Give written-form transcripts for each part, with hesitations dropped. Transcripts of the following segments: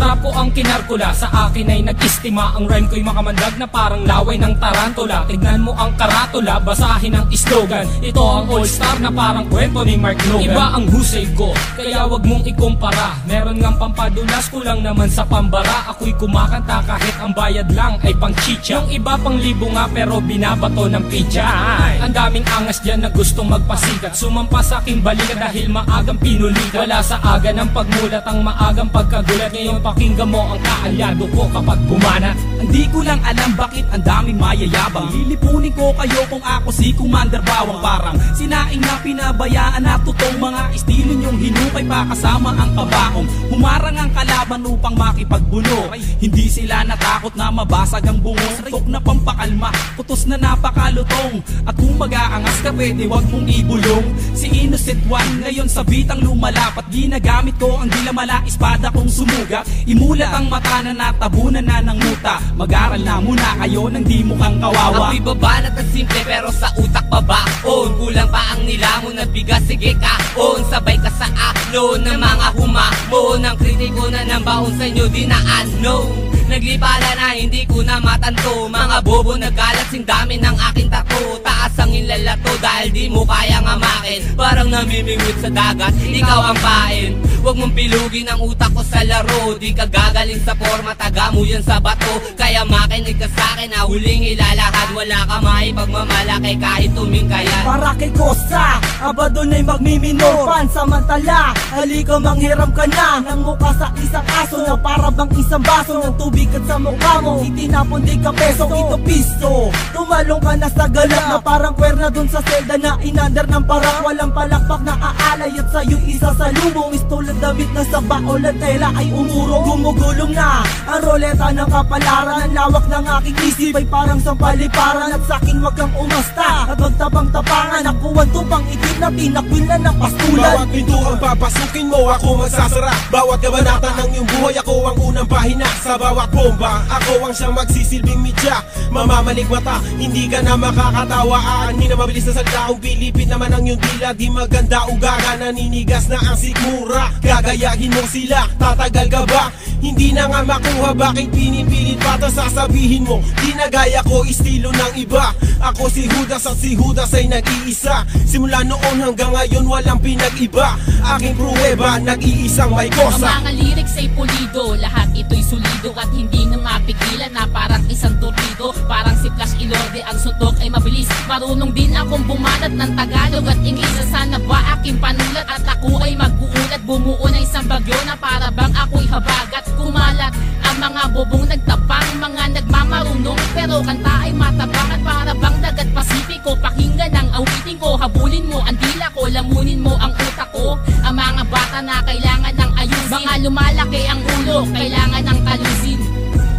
rap ko ang kinarkula, sa akin ay nag-istima. Ang rhyme ko'y makamandag na parang laway ng tarantula. Tignan mo ang karatula, basahin ang slogan. Ito ang all-star na parang kwento ni Mark Logan. Iba ang husay ko, kaya wag mong ikumpara. Meron ngang pampadulas, kulang naman sa pambara. Ako'y kumakanta kahit ang bayad lang ay pang chicha. Yung iba pang libo nga pero binabato ng pizza. Ang daming angas dyan na gustong magpasikat, sumampa sa aking balikat dahil maagang pinulikat. Wala sa aga ng pagmulat ang maagang pagkagulat. Ngayon pakinggan mo ang kaalyado ko kapag bumanat. Hindi ko lang alam bakit ang daming mayayabang. Lilipunin ko kayo kung ako si Commander Bawang. Parang sinaing na pinabayaan na totoong mga estilo nyong hinukay pa kasama ang kabaong. Humarang ang kalaban upang makipagbuno. Hindi sila natakot na mabasag ang bungo. Tok na pampakalma, putos na napakalutong. At kung mag-aangas ka pwede wag mong ibulong. Si Innocent One ngayon sa bitang lumalapat. Ginagamit ko ang dilamala, espada kong sumuga. Imulat ang mata na natabunan na ng muta. Mag-aral na muna kayo nang di mukhang kawawa. Ako'y babanat at simple pero sa utak babaon. Kulang pa ang nilamon na bigas, sige kaon. Sabay ka sa aklo ng mga humamon. Ang kritiko na ng baon sa inyo di na ano. Naglipala na hindi ko na matanto. Mga bobo nagkalat sing dami ng aking tato. Taas ang inlalato dahil di mo kayang amakin. Parang namimingwit sa dagat, ikaw ang pain. Huwag mong pilugin ang utak ko sa laro. Di ka gagaling sa forma, taga mo yan sa bato. Kaya makinig ka sa'kin na huling ilalahad. Wala ka maipagmamalaki kahit tumingkayan. Para kay Kosa, aba doon ay magmiminor. Pansamantala, halika manghiram ka na ng mukha sa isang aso na para bang isang baso ng tubig at sa mukha mo itinapon di ka peso, ito pisto. Tumalong ka na sa galak na parang kwerna dun sa selda na inandar ng parang walang palakpak na aalay at sa'yo isa sa lumong. Istol at damit na sa baol at tela ay umurong. Gumugulong na ang roleta ng kapalaran. Ang lawak ng aking isip ay parang sampaliparan. At sa'king wag kang umasta at magtabang-tapangan. Nakuwan tupang itim na tinakwil na ng pastulan. Bawat pinto ang papasukin mo, ako magsasara. Bawat kabanata ng iyong buhay, ako ang unang pahina. Sa bawat bomba, ako ang siyang magsisilbing media. Mamamalik mata, hindi ka na makakatawa. Aanhin na mabilis na sagdaong pilipit naman ang iyong dila. Di maganda ugaga, naninigas na ang sikmura. Gagayahin mo sila, tatagal ka ba? Hindi na nga makuha, bakit pinipilit pa to sasabihin mo? Di na gaya ko, estilo ng iba. Ako si Judas at si Judas ay nag-iisa. Simula noon hanggang ngayon walang pinag-iba. Aking pruweba, nag-iisang may kosa. Ang mga lyrics ay pulido, lahat ito'y solido. At hindi na mapigilan na parang isang torpedo. Parang si Flash Ilorde, ang suntok ay mabilis. Marunong din akong bumanat ng Tagalog at Ingles. Sana ba aking panulat at ako ay mag-uulat. Bumuo na isang bagyo na para bang ako'y habagat. Kumalat ang mga bobong nagtapang, mga nagmamarunong pero kanta ay matabang. At para bang dagat Pasipiko, pakinggan ang awitin ko. Habulin mo ang dila ko, lamunin mo ang utak ko. Ang mga bata na kailangan ng ayusin, mga lumalaki ang ulo, kailangan ng talusin.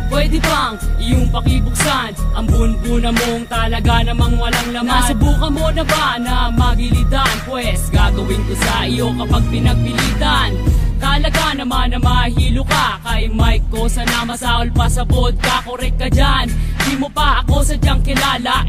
Pwede bang iyong pakibuksan ang bunbuna mong talaga namang walang laman? Nasubukan mo na ba na magilidan? Pwes gagawin ko sa iyo kapag pinagpilitan. Talaga naman na mahilo ka kay Mike ko, sana masaol pa sa vodka. Korek ka dyan, di mo pa ako sadyang kilala.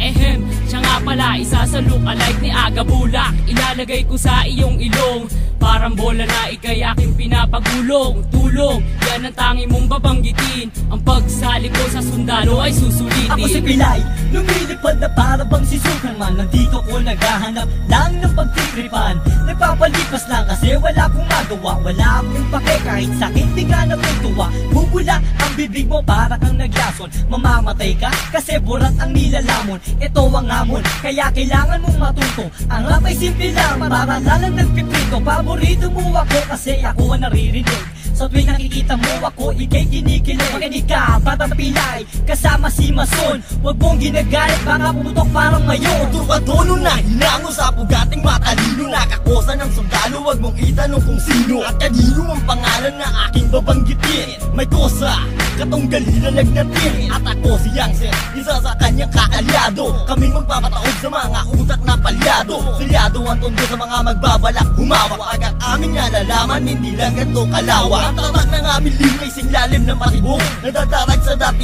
Siya nga pala isa sa look-alike ni Aga Bulak. Ilalagay ko sa iyong ilong, parang bola na ikay aking pinapagulong. Tulong, yan ang tangi mong babanggitin. Ang pagsali ko sa sundalo ay susulitin. Ako si Pilay, lumilipad na para bang si Superman. Nandito ko naghahanap lang ng pagtitripan. Nagpapalipas lang kasi wala akong magawa. Wala akong pake kahit sakit di ka natutuwa. Bubula ang bibig mo para kang naglason. Mamamatay ka kasi burat ang nilalamon. Ito ang hamon, kaya kailangan mong matuto. Ang rap ay simple lang, para lang nagpiprito. Paborito mo ako kasi ako ang naririnig. Sa tuwing nakikita mo ako, ikay kinikilig. Makinig ka, Batang Pilay, kasama si Mason. Huwag mong ginagalit, baka pumutok parang ngayon. Turkatono na hinango sa pugating matalino. Nakakosa ng sundalo, huwag mong itanong kung sino. At kanino ang pangalan na aking babanggitin. May kosa, katong galila nagnatin. At ako si Yangsen, isa sa kanyang kaalyado. Kaming magpapataog sa mga utak na palyado. Silyado ang tondo sa mga magbabalak humawak. Agad aming nalalaman, hindi lang ganito kalawa. Ang tatak ng aming limay, singlalim na matibok. Nadadarag sa dati